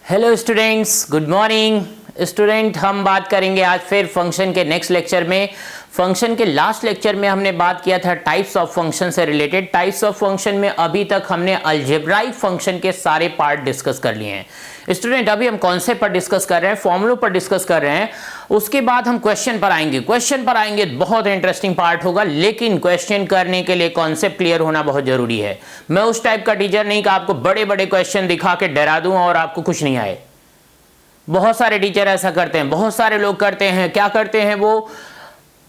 Hello students, good morning. Student, हम बात करेंगे आज फिर फंक्शन के नेक्स्ट लेक्चर में। फंक्शन के लास्ट लेक्चर में हमने बात किया था टाइप्स ऑफ फंक्शन से रिलेटेड। टाइप्स ऑफ फंक्शन में अभी तक हमने अलजेब्राइक फंक्शन के सारे पार्ट डिस्कस कर लिए हैं। स्टूडेंट, अभी हम कॉन्सेप्ट पर डिस्कस कर रहे हैं, फॉर्मूलों पर डिस्कस कर रहे हैं। उसके बाद हम क्वेश्चन पर आएंगे। क्वेश्चन पर आएंगे, बहुत इंटरेस्टिंग पार्ट होगा, लेकिन क्वेश्चन करने के लिए कॉन्सेप्ट क्लियर होना बहुत जरूरी है। मैं उस टाइप का टीचर नहीं कि आपको बड़े बड़े क्वेश्चन दिखा के डरा दूं और आपको कुछ नहीं आए। बहुत सारे टीचर ऐसा करते हैं, बहुत सारे लोग करते हैं। क्या करते हैं? वो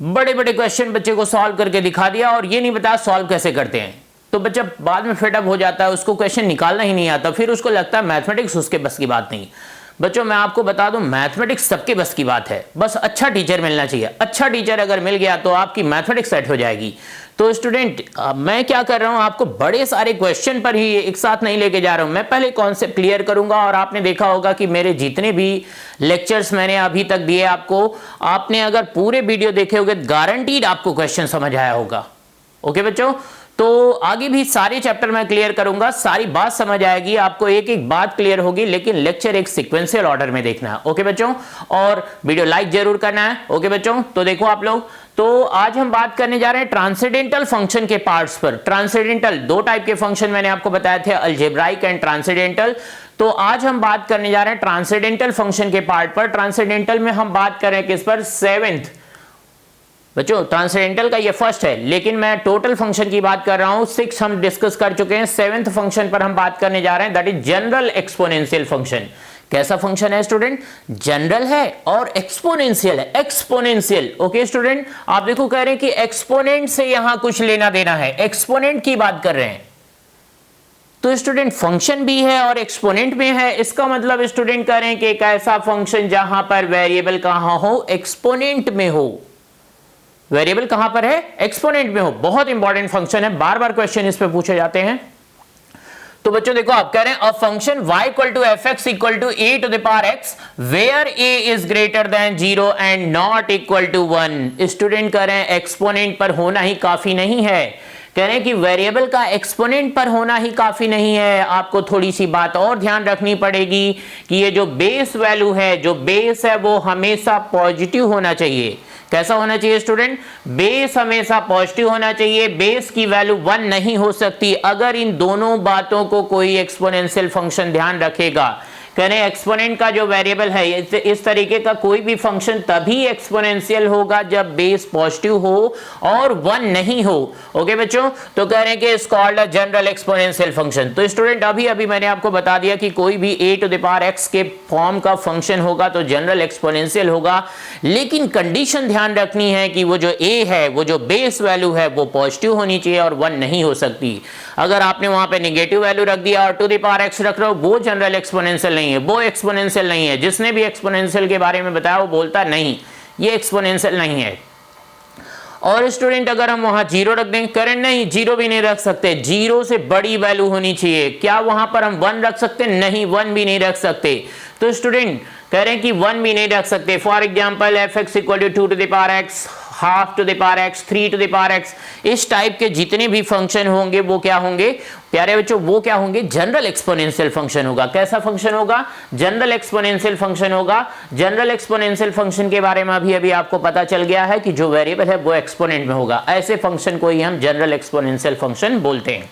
बड़े बड़े क्वेश्चन बच्चे को सॉल्व करके दिखा दिया और ये नहीं बताया सॉल्व कैसे करते हैं। तो बच्चा बाद में फेडअप हो जाता है, उसको क्वेश्चन निकालना ही नहीं आता, फिर उसको लगता है मैथमेटिक्स उसके बस की बात नहीं। बच्चों, मैं आपको बता दूं, मैथमेटिक्स सबके बस की बात है, बस अच्छा टीचर मिलना चाहिए। अच्छा टीचर अगर मिल गया तो आपकी मैथमेटिक्स सेट हो जाएगी। तो स्टूडेंट, मैं क्या कर रहा हूं, आपको बड़े सारे क्वेश्चन पर ही एक साथ नहीं लेके जा रहा हूं। मैं पहले कॉन्सेप्ट क्लियर करूंगा और आपने देखा होगा कि मेरे जितने भी लेक्चर्स मैंने अभी तक दिए आपको, आपने अगर पूरे वीडियो देखे होंगे गारंटीड आपको क्वेश्चन समझ आया होगा। ओके बच्चों, तो आगे भी सारे चैप्टर मैं क्लियर करूंगा, सारी बात समझ आएगी आपको, एक एक बात क्लियर होगी, लेकिन लेक्चर एक सीक्वेंशियल ऑर्डर में देखना है। ओके बच्चों, और वीडियो लाइक जरूर करना है। ओके बच्चों, तो देखो आप लोग, तो आज हम बात करने जा रहे हैं ट्रांसेंडेंटल फंक्शन के पार्ट्स पर। ट्रांसेंडेंटल दो टाइप के फंक्शन मैंने आपको बताए थे, अलजेब्राइक एंड ट्रांसेंडेंटल। तो आज हम बात करने जा रहे हैं ट्रांसेंडेंटल फंक्शन के पार्ट पर। ट्रांसेंडेंटल में हम बात करें किस पर? सेवेंथ। बच्चों, ट्रांसेंडेंटल का ये फर्स्ट है, लेकिन मैं टोटल फंक्शन की बात कर रहा हूं। 6 हम डिस्कस कर चुके हैं, 7th फंक्शन पर हम बात करने जा रहे हैं, that is general exponential function. कैसा फंक्शन है स्टूडेंट? जनरल है और एक्सपोनेंशियल है। एक्सपोनेंशियल, ओके स्टूडेंट, आप देखो कह रहे हैं कि एक्सपोनेंट से यहां कुछ लेना देना है, एक्सपोनेंट की बात कर रहे हैं। तो स्टूडेंट, फंक्शन भी है और एक्सपोनेंट में है, इसका मतलब स्टूडेंट कह रहे हैं कि एक ऐसा फंक्शन जहां पर वेरिएबल कहां हो? एक्सपोनेंट में हो। वेरिएबल कहां पर है? एक्सपोनेंट में हो। बहुत इंपॉर्टेंट फंक्शन है, बार बार क्वेश्चन इस पे पूछे जाते हैं। तो बच्चों देखो, आप कह रहे हैं a function y equal to f x equal to a to the power x where a is greater than 0 and not equal to 1। Student कह रहे हैं एक्सपोनेंट पर होना ही काफी नहीं है। कह रहे हैं कि वेरिएबल का एक्सपोनेंट पर होना ही काफी नहीं है, आपको थोड़ी सी बात और ध्यान रखनी पड़ेगी कि ये जो बेस वैल्यू है, जो बेस है, वो हमेशा पॉजिटिव होना चाहिए। कैसा होना चाहिए स्टूडेंट? बेस हमेशा पॉजिटिव होना चाहिए, बेस की वैल्यू 1 नहीं हो सकती। अगर इन दोनों बातों को कोई एक्सपोनेंशियल फंक्शन ध्यान रखेगा, कह रहे हैं एक्सपोनेंट का जो वेरिएबल है, इस तरीके का कोई भी फंक्शन तभी एक्सपोनेंशियल होगा जब बेस पॉजिटिव हो और 1 नहीं हो। ओके बच्चों, तो कह रहे हैं कि it's called a general exponential function. तो स्टूडेंट, अभी मैंने आपको बता दिया कि कोई भी a to the power x के फॉर्म का फंक्शन होगा तो जनरल एक्सपोनेंशियल होगा, लेकिन कंडीशन ध्यान रखनी है कि वो जो a है, वो जो बेस वैल्यू है, वो पॉजिटिव होनी चाहिए और 1 नहीं हो सकती। अगर आपने वहां पे नेगेटिव वैल्यू रख दिया और टू द पावर x रख रहे हो, वो जनरल एक्सपोनेंशियल नहीं है, वो एक्सपोनेंशियल नहीं है। जिसने भी एक्सपोनेंशियल के बारे में बताया वो बोलता नहीं, ये एक्सपोनेंशियल नहीं है। और स्टूडेंट, अगर हम वहां 0 रख दें, करंट नहीं, 0 भी नहीं रख सकते, 0 से बड़ी वैल्यू होनी चाहिए। क्या वहां पर हम 1 रख सकते? नहीं, 1 भी नहीं रख सकते। तो स्टूडेंट कह रहे हैं कि 1 भी नहीं रख सकते। For example f x equal to 2 to the power x, half to the power x, 3 to the power x, इस टाइप के जितने भी फंक्शन होंगे वो क्या होंगे प्यारे बच्चों? वो क्या होंगे? जनरल एक्सपोनेंशियल फंक्शन होगा। कैसा फंक्शन होगा? जनरल एक्सपोनेंशियल फंक्शन होगा। जनरल एक्सपोनेंशियल फंक्शन के बारे में अभी आपको पता चल गया है कि जो वेरिएबल है वो एक्सपोनेंट में होगा। ऐसे फंक्शन को ही हम जनरल एक्सपोनेंशियल फंक्शन बोलते हैं।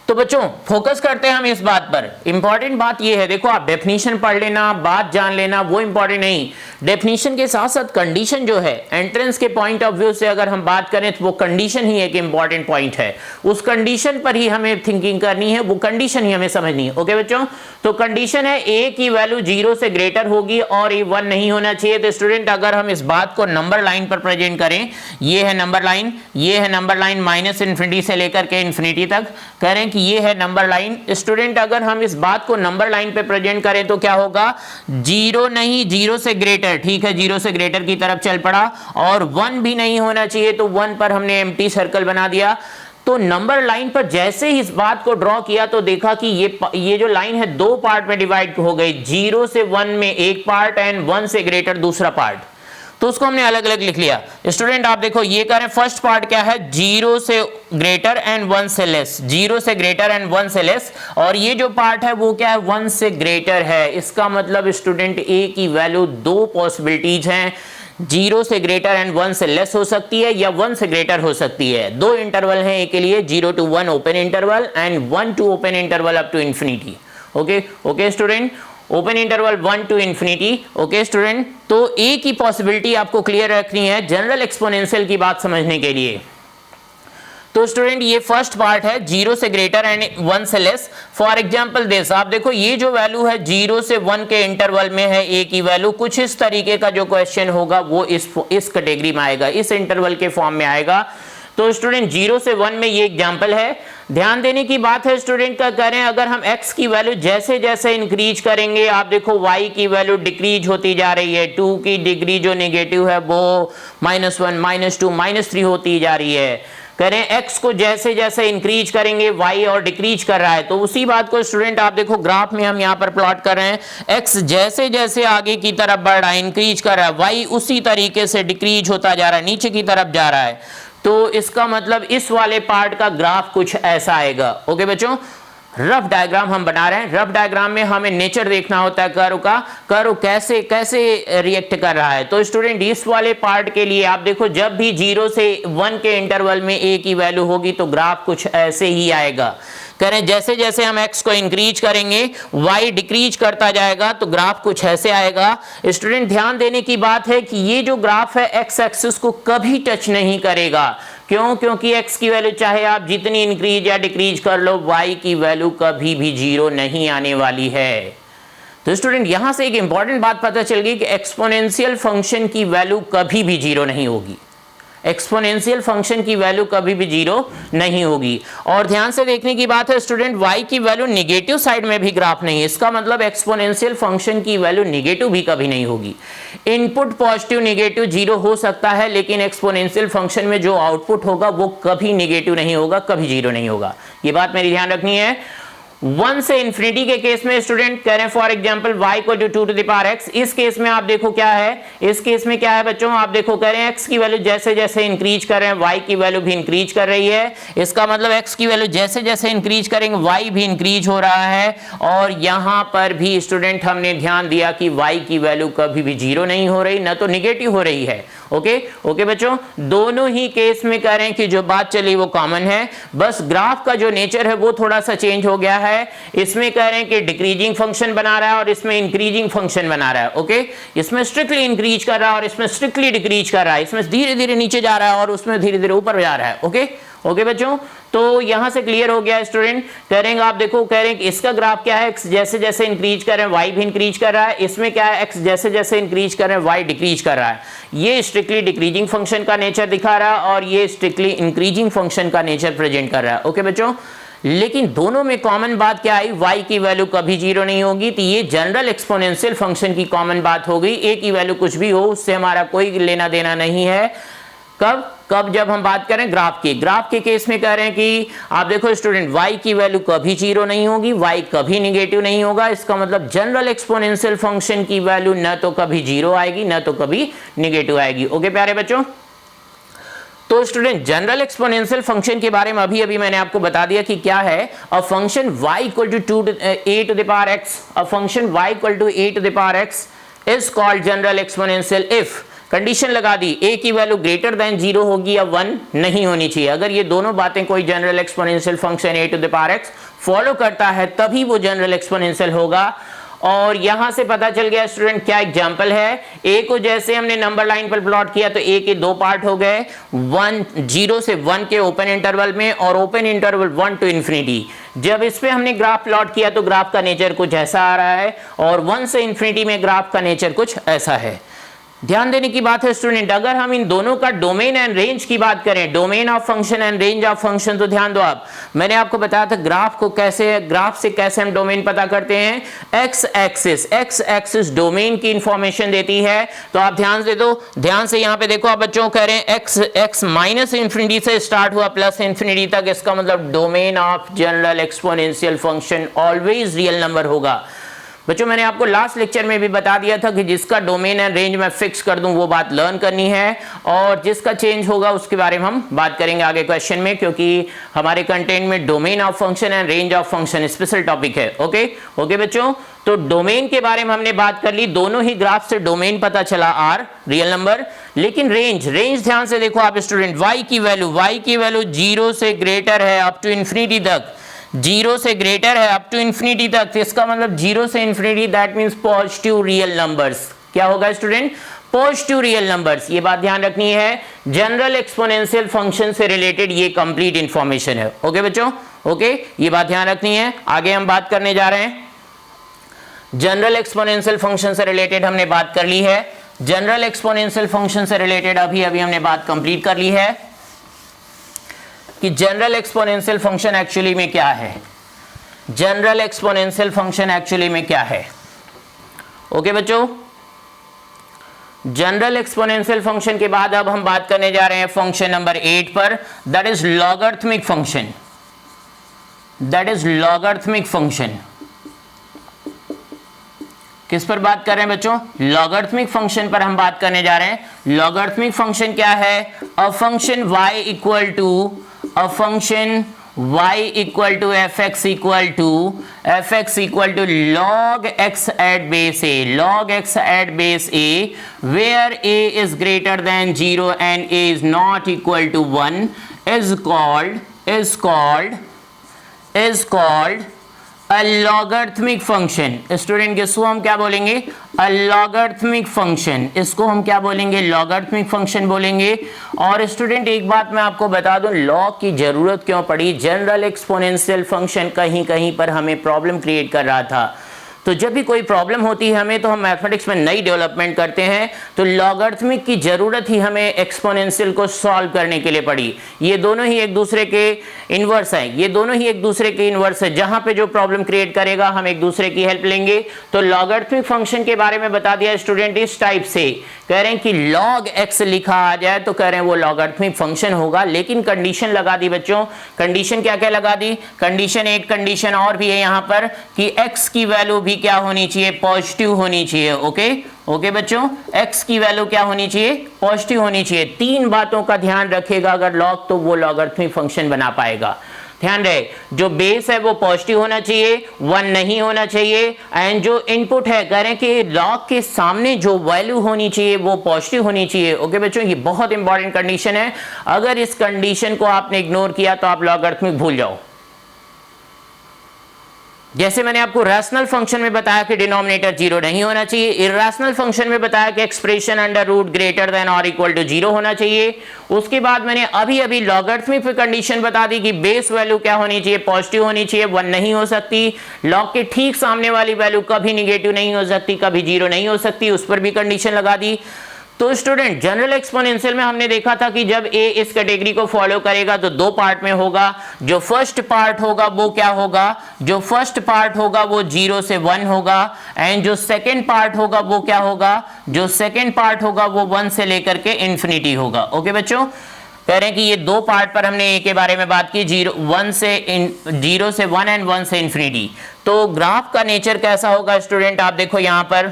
तो बच्चों, फोकस करते हैं हम इस बात पर। इंपॉर्टेंट बात यह है, देखो आप डेफिनेशन पढ़ लेना, बात जान लेना, वो इंपॉर्टेंट नहीं। डेफिनेशन के साथ साथ कंडीशन जो है, एंट्रेंस के पॉइंट ऑफ व्यू से अगर हम बात करें तो वो कंडीशन ही एक इंपॉर्टेंट पॉइंट है। उस कंडीशन पर ही हमें थिंकिंग करनी है, वो कंडीशन ही हमें समझनी है। ओके बच्चों, तो कंडीशन है a की वैल्यू 0 से ग्रेटर होगी और ये 1 नहीं होना चाहिए। तो स्टूडेंट, अगर हम इस बात को नंबर लाइन पर प्रेजेंट करें, ये है नंबर लाइन, ये है नंबर लाइन माइनस इन्फिनिटी से लेकर के इन्फिनिटी तक, कह रहे हैं कि ये है नंबर लाइन। स्टूडेंट, अगर हम इस बात को नंबर लाइन पे प्रेजेंट करें तो क्या होगा? 0 नहीं, 0 से ग्रेटर, ठीक है, 0 से ग्रेटर की तरफ चल पड़ा, और 1 भी नहीं होना चाहिए, तो 1 पर हमने एम्प्टी सर्कल बना दिया। तो नंबर लाइन पर जैसे ही इस बात को ड्रॉ किया तो देखा कि ये जो लाइन है 2 पार्ट में डिवाइड हो गई, 0 से 1 में एक पार्ट एंड 1 से ग्रेटर दूसरा पार्ट। तो उसको हमने अलग अलग लिख लिया। स्टूडेंट आप देखो ये करें, फर्स्ट पार्ट क्या है, 0 से ग्रेटर एंड 1 से लेस, 0 से ग्रेटर एंड 1 से लेस, और ये जो पार्ट है वो क्या है, 1 से ग्रेटर है। इसका मतलब स्टूडेंट ए की वैल्यू दो पॉसिबिलिटीज हैं, 0 से ग्रेटर एंड 1 से लेस हो सकती है या 1 से ग्रेटर हो सकती है। दो इंटरवल हैं ए के लिए, 0 to 1 open interval and 1 to open interval up to infinity. Okay student, open interval 1 to infinity. Okay student, तो ए की पॉसिबिलिटी आपको क्लियर रखनी है जनरल एक्सपोनेंशियल की बात समझने के लिए। तो स्टूडेंट ये फर्स्ट पार्ट है, 0 से ग्रेटर एंड 1 से लेस। फॉर एग्जांपल दिस, आप देखो ये जो वैल्यू है 0 से 1 के इंटरवल में है ए की वैल्यू, कुछ इस तरीके का जो क्वेश्चन होगा वो इस कैटेगरी में आएगा, इस इंटरवल के फॉर्म में आएगा। तो स्टूडेंट 0 से 1 में ये एग्जांपल है। ध्यान देने की बात है स्टूडेंट का करें, अगर हम x की वैल्यू जैसे जैसे इंक्रीज करेंगे, आप देखो y की वैल्यू डिक्रीज होती जा रही है, 2 की डिग्री जो नेगेटिव है वो -1 -2 -3 होती जा रही है। करें x को जैसे जैसे इंक्रीज करेंगे y और डिक्रीज कर रहा है, तो उसी बात को स्टूडेंट आप देखो ग्राफ में हम यहाँ पर प्लॉट कर रहे हैं, x जैसे जैसे आगे की तरफ बढ़ रहा है, इंक्रीज कर रहा है, y उसी तरीके से डिक्रीज होता जा रहा है, नीचे की तरफ जा रहा है। तो इसका मतलब इस वाले पार्ट का ग्राफ कुछ ऐसा आएगा। ओके बच्चों, रफ डायग्राम हम बना रहे हैं। रफ डायग्राम में हमें नेचर देखना होता है कर्व का, कर्व कैसे कैसे रिएक्ट कर रहा है। तो स्टूडेंट इस वाले पार्ट के लिए आप देखो, जब भी 0 से 1 के इंटरवल में a की वैल्यू होगी तो ग्राफ कुछ ऐसे ही आएगा। करें जैसे जैसे हम x को इंक्रीज करेंगे y डिक्रीज करता जाएगा, तो ग्राफ कुछ ऐसे आएगा। स्टूडेंट ध्यान देने की बात है कि ये जो ग्राफ है x एक्सिस को कभी टच नहीं करेगा। क्यों? क्योंकि x की वैल्यू चाहे आप जितनी इंक्रीज या डिक्रीज कर लो, y की वैल्यू कभी भी 0 नहीं आने वाली है। तो स्टूडेंट यहां से एक इंपॉर्टेंट बात पता चल गई कि एक्सपोनेंशियल फंक्शन की वैल्यू कभी भी 0 नहीं होगी। एक्सपोनेंशियल फंक्शन की वैल्यू कभी भी 0 नहीं होगी। और ध्यान से देखने की बात है स्टूडेंट, y की वैल्यू नेगेटिव साइड में भी ग्राफ नहीं है, इसका मतलब एक्सपोनेंशियल फंक्शन की वैल्यू नेगेटिव भी कभी नहीं होगी। इनपुट पॉजिटिव नेगेटिव 0 हो सकता है, लेकिन एक्सपोनेंशियल फंक्शन में जो आउटपुट होगा वो कभी नेगेटिव नहीं होगा, कभी 0 नहीं होगा। ये बात मेरी ध्यान रखनी है। 1 से इंफिनिटी के केस में स्टूडेंट कह रहे हैं फॉर एग्जांपल y को जो 2 to the power x, इस केस में आप देखो क्या है, इस केस में क्या है बच्चों, आप देखो कह रहे हैं x की वैल्यू जैसे जैसे इंक्रीज कर रहे हैं y की वैल्यू भी इंक्रीज कर रही है। इसका मतलब x की वैल्यू जैसे जैसे इंक्रीज करेंगे y भी इंक्रीज हो रहा है। और यहां पर भी स्टूडेंट हमने ध्यान दिया कि y की वैल्यू कभी भी 0 नहीं हो रही, ना तो निगेटिव हो रही है। ओके बच्चों, दोनों ही केस में कह रहे हैं कि जो बात चली वो कॉमन है, बस ग्राफ का जो नेचर है वो थोड़ा सा चेंज हो गया है। इसमें कह रहे हैं कि डिक्रीजिंग फंक्शन बना रहा है और इसमें इंक्रीजिंग फंक्शन बना रहा है। ओके, इसमें स्ट्रिक्टली इंक्रीज कर रहा है और इसमें स्ट्रिक्टली डिक्रीज कर रहा है, इसमें धीरे धीरे नीचे जा रहा है और उसमें धीरे धीरे ऊपर जा रहा है। ओके बच्चों, तो यहां से क्लियर हो गया स्टूडेंट। कह रहे हैं आप देखो, कह रहे हैं कि इसका ग्राफ क्या है, x जैसे जैसे इंक्रीज कर रहे हैं y भी इंक्रीज कर रहा है, इसमें क्या है, x जैसे जैसे इंक्रीज कर रहे हैं y डिक्रीज कर रहा है। ये स्ट्रिक्टली डिक्रीजिंग फंक्शन का नेचर दिखा रहा है और ये स्ट्रिक्टली इंक्रीजिंग फंक्शन का नेचर प्रेजेंट कर रहा है। ओके बच्चों, लेकिन दोनों में कॉमन बात क्या आई, y की वैल्यू कभी 0 नहीं होगी। तो ये जनरल एक्सपोनेंशियल फंक्शन की कॉमन बात हो गई। a की वैल्यू कुछ भी हो उससे हमारा कोई लेना देना नहीं है। कब जब हम बात करें ग्राफ के केस में कह रहे हैं कि आप देखो स्टूडेंट, y की वैल्यू कभी 0 नहीं होगी, y कभी निगेटिव नहीं होगा। इसका मतलब जनरल एक्सपोनेंशियल फंक्शन की वैल्यू न तो कभी 0 आएगी न तो कभी निगेटिव आएगी। ओके प्यारे बच्चों, तो स्टूडेंट जनरल एक्सपोनेंशियल फंक्शन के बारे में अभी मैंने आपको बता दिया कि क्या है। A function y equal to a to the power x, a function y equal to a to the power x is called general exponential if condition लगा दी a की वैल्यू ग्रेटर देन 0 होगी या 1 नहीं होनी चाहिए। अगर ये दोनों बातें कोई general exponential function a to the power x follow करता है तभी वो जनरल एक्सपोनेंशियल होगा। और यहां से पता चल गया स्टूडेंट क्या एग्जांपल है। a को जैसे हमने नंबर लाइन पर प्लॉट किया तो a के दो पार्ट हो गए, 0 से 1 के ओपन इंटरवल में और ओपन इंटरवल 1 टू इंफिनिटी। जब इस पे हमने ग्राफ प्लॉट किया तो ग्राफ का नेचर कुछ ऐसा आ रहा है और 1 से इंफिनिटी में ग्राफ का नेचर कुछ ऐसा है। ध्यान देने की बात है स्टूडेंट, अगर हम इन दोनों का डोमेन एंड रेंज की बात करें, domain of function and range of function, तो ध्यान दो आप, मैंने आपको बताया था ग्राफ से कैसे हम डोमेन पता करते हैं। एक्स एक्सिस डोमेन की इंफॉर्मेशन देती है। तो आप ध्यान से यहां पे देखो आप बच्चों, कह रहे हैं एक्स माइनस इंफिनिटी से स्टार्ट हुआ प्लस इंफिनिटी तक, इसका मतलब domain of general exponential function always real number होगा। बच्चों मैंने आपको लास्ट लेक्चर में भी बता दिया था कि जिसका डोमेन एंड रेंज मैं फिक्स कर दूं वो बात लर्न करनी है, और जिसका चेंज होगा उसके बारे में हम बात करेंगे आगे क्वेश्चन में, क्योंकि हमारे कंटेंट में domain of function and range of function special topic है। ओके ओके बच्चों, तो डोमेन के बारे में हमने बात कर ली, दोनों ही ग्राफ से डोमेन पता चला आर रियल नंबर, लेकिन रेंज ध्यान से देखो आप स्टूडेंट, y की वैल्यू 0 से ग्रेटर है अप टू इंफिनिटी तक, 0 से ग्रेटर है अप टू इंफिनिटी तक, तो इसका मतलब 0 से infinity that means positive real numbers. क्या होगा स्टूडेंट? Positive real numbers. ये बात ध्यान रखनी है, जनरल एक्सपोनेंशियल फंक्शन से रिलेटेड ये कंप्लीट इंफॉर्मेशन है। ओके बच्चों, ओके ये बात ध्यान रखनी है। आगे हम बात करने जा रहे हैं, जनरल एक्सपोनेंशियल फंक्शन से रिलेटेड हमने बात कर ली है, जनरल एक्सपोनेंशियल फंक्शन से रिलेटेड अभी हमने बात कंप्लीट कर ली है कि जनरल एक्सपोनेंशियल फंक्शन एक्चुअली में क्या है, जनरल एक्सपोनेंशियल फंक्शन एक्चुअली में क्या है। ओके बच्चों, जनरल एक्सपोनेंशियल फंक्शन के बाद अब हम बात करने जा रहे हैं फंक्शन नंबर 8 पर, that is logarithmic function, that is logarithmic function. किस पर बात कर रहे हैं बच्चों? लॉगरिथमिक फंक्शन पर हम बात करने जा रहे हैं। लॉगरिथमिक फंक्शन क्या है? A function y equal to fx equal to log x at base a, log x at base a, where a is greater than 0 and a is not equal to 1 is called a logarithmic function। Student इसको हम क्या बोलेंगे? a logarithmic function। इसको हम क्या बोलेंगे? logarithmic function बोलेंगे। और स्टूडेंट एक बात मैं आपको बता दूं, लॉग की जरूरत क्यों पड़ी? जनरल एक्सपोनेंशियल फंक्शन कहीं कहीं पर हमें प्रॉब्लम क्रिएट कर रहा था, तो जब भी कोई प्रॉब्लम होती है हमें, तो हम मैथमेटिक्स में नई डेवलपमेंट करते हैं, तो लॉगरिथमिक की जरूरत ही हमें एक्सपोनेंशियल को सॉल्व करने के लिए पड़ी। ये दोनों ही एक दूसरे के इनवर्स हैं, ये दोनों ही एक दूसरे के इनवर्स है, जहां पे जो प्रॉब्लम क्रिएट करेगा हम एक दूसरे की हेल्प लेंगे। तो लॉगरिथमिक फंक्शन के बारे में बता दिया स्टूडेंट इस टाइप से, कह रहे हैं कि log x लिखा आ जाए तो कह रहे हैं वो लॉगरिथमिक फंक्शन होगा, लेकिन कंडीशन लगा दी बच्चों। कंडीशन क्या क्या लगा दी? कंडीशन, एक कंडीशन और भी है यहाँ पर कि x की वैल्यू भी क्या होनी चाहिए? पॉजिटिव होनी चाहिए। ओके ओके बच्चों, x की वैल्यू क्या होनी चाहिए? पॉजिटिव होनी चाहिए। तीन बातों का ध्यान रखेगा अगर लॉग, तो वो लॉगरिथमिक फंक्शन बना पाएगा। ध्यान रहे, जो बेस है वो पॉजिटिव होना चाहिए, 1 नहीं होना चाहिए, एंड जो इनपुट है कह रहे हैं कि लॉग के सामने जो वैल्यू होनी चाहिए वो पॉजिटिव होनी चाहिए। ओके बच्चों, ये बहुत इंपॉर्टेंट कंडीशन है, अगर इस कंडीशन को आपने इग्नोर किया तो आप लॉगरिथमिक भूल जाओ। जैसे मैंने आपको रैशनल फंक्शन में बताया कि डिनोमिनेटर 0 नहीं होना चाहिए, इर्रेशनल फंक्शन में बताया कि expression under root greater than और इक्वल टू 0 होना चाहिए। उसके बाद मैंने अभी लॉगरिथमिक पे कंडीशन बता दी कि बेस वैल्यू क्या होनी चाहिए? पॉजिटिव होनी चाहिए, 1 नहीं हो सकती। लॉग के ठीक सामने वाली वैल्यू कभी निगेटिव नहीं हो सकती, कभी 0 नहीं हो सकती, उस पर भी कंडीशन लगा दी। तो स्टूडेंट जनरल एक्सपोनेंशियल में हमने देखा था कि जब a इस कैटेगरी को फॉलो करेगा तो दो पार्ट में होगा। जो फर्स्ट पार्ट होगा वो क्या होगा? जो फर्स्ट पार्ट होगा वो 0 से 1 होगा, एंड जो सेकंड पार्ट होगा वो क्या होगा? जो सेकंड पार्ट होगा वो 1 से लेकर के इंफिनिटी होगा। ओके बच्चों, कह रहे हैं कि ये दो पार्ट पर हमने a के बारे में बात की, 0 से 1 एंड 1 से इंफिनिटी। तो ग्राफ का नेचर कैसा होगा स्टूडेंट? आप देखो यहां पर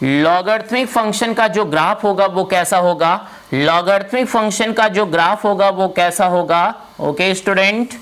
लॉगरिथमिक फंक्शन का जो ग्राफ होगा वो कैसा होगा? लॉगरिथमिक फंक्शन का जो ग्राफ होगा वो कैसा होगा? ओके स्टूडेंट,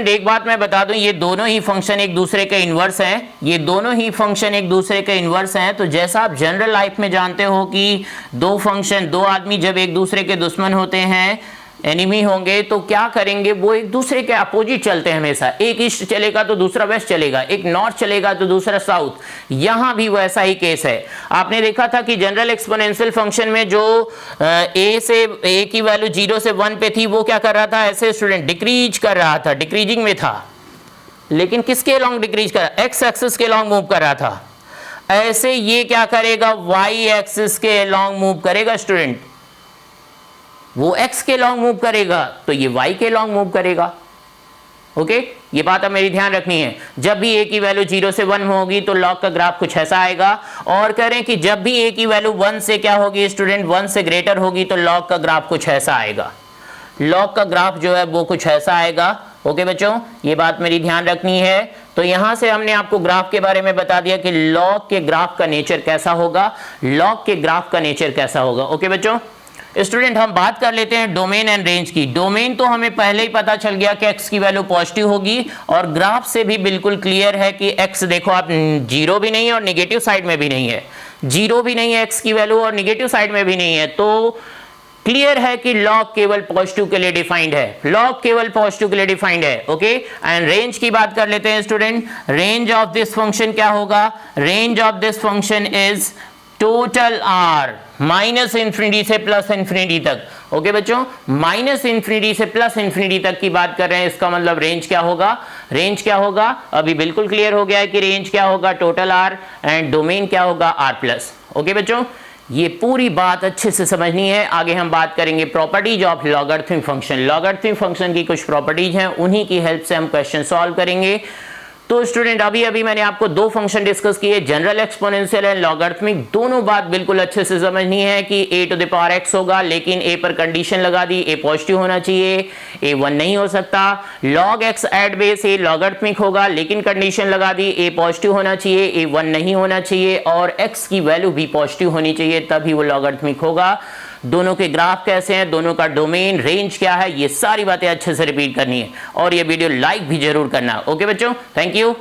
एक बात मैं बता दूं, ये दोनों ही फंक्शन एक दूसरे के इनवर्स हैं, ये दोनों ही फंक्शन एक दूसरे के इनवर्स हैं। तो जैसा आप जनरल लाइफ में जानते हो कि दो फंक्शन, दो आदमी जब एक दूसरे के दुश्मन होते हैं, एनिमी होंगे, तो क्या करेंगे? वो एक दूसरे के अपोजिट चलते हैं हमेशा। एक ईस्ट चलेगा तो दूसरा वेस्ट चलेगा, एक नॉर्थ चलेगा तो दूसरा साउथ। यहां भी वैसा ही केस है। आपने देखा था कि जनरल एक्सपोनेंशियल फंक्शन में जो a की वैल्यू 0 से 1 पे थी, वो क्या कर रहा था? ऐसे स्टूडेंट डिक्रीज कर रहा था, डिक्रीजिंग में था, लेकिन किसके अलॉन्ग डिक्रीज कर? एक्स एक्सिस के अलॉन्ग मूव कर रहा था। ऐसे ये क्या करेगा? वाई एक्सिस के अलॉन्ग मूव करेगा स्टूडेंट। वो x के लॉन्ग मूव करेगा तो ये y के लॉन्ग मूव करेगा। ओके, ये बात अब मेरी ध्यान रखनी है। जब भी a की वैल्यू 0 से 1 होगी तो लॉग का ग्राफ कुछ ऐसा आएगा, और कह रहे हैं कि जब भी a की वैल्यू 1 से क्या होगी स्टूडेंट? 1 से ग्रेटर होगी तो लॉग का ग्राफ कुछ ऐसा आएगा। लॉग का ग्राफ जो है वो कुछ ऐसा आएगा। ओके बच्चों, ये बात मेरी ध्यान रखनी है। तो यहां से हमने आपको ग्राफ के बारे में बता दिया कि लॉग के ग्राफ का नेचर कैसा होगा, लॉग के ग्राफ का नेचर कैसा होगा। ओके बच्चों, स्टूडेंट हम बात कर लेते हैं डोमेन एंड रेंज की। डोमेन तो हमें पहले ही पता चल गया कि x की वैल्यू पॉजिटिव होगी, और ग्राफ से भी बिल्कुल क्लियर है कि x देखो आप जीरो भी नहीं है और निगेटिव साइड में भी नहीं है, जीरो भी नहीं है x की वैल्यू और निगेटिव साइड में भी नहीं है, तो क्लियर है कि लॉग केवल पॉजिटिव के लिए डिफाइंड है, लॉग केवल पॉजिटिव के लिए डिफाइंड है। ओके, एंड रेंज की बात कर लेते हैं student. Range of this function क्या होगा, range of this function is total R minus infinity से प्लस इंफिनिटी तक। ओके बच्चों, माइनस इंफिनिटी से प्लस इंफिनिटी तक की बात कर रहे हैं, इसका मतलब रेंज क्या होगा, रेंज क्या होगा, अभी बिल्कुल क्लियर हो गया है कि रेंज क्या होगा, टोटल आर, एंड डोमेन क्या होगा, आर प्लस। ओके बच्चों, ये पूरी बात अच्छे से समझनी है। आगे हम बात करेंगे properties of logarithmic function. Logarithmic function की कुछ प्रॉपर्टीज हैं, उन्हीं की हेल्प से हम क्वेश्चन सॉल्व करेंगे। तो स्टूडेंट अभी मैंने आपको दो फंक्शन डिस्कस किए, जनरल एक्सपोनेंशियल एंड लॉगरिथमिक। दोनों बात बिल्कुल अच्छे से समझनी है कि a to the power x होगा, लेकिन a पर कंडीशन लगा दी, a पॉजिटिव होना चाहिए, a 1 नहीं हो सकता। log x at base a logarithmic होगा, लेकिन कंडीशन लगा दी a पॉजिटिव होना चाहिए, a 1 नहीं होना चाहिए, और x की वैल्यू भी पॉजिटिव होनी चाहिए, तभी वो लॉगरिथमिक होगा। दोनों के ग्राफ कैसे हैं, दोनों का डोमेन, रेंज क्या है, ये सारी बातें अच्छे से रिपीट करनी है, और ये वीडियो लाइक भी जरूर करना। ओके बच्चों, थैंक यू।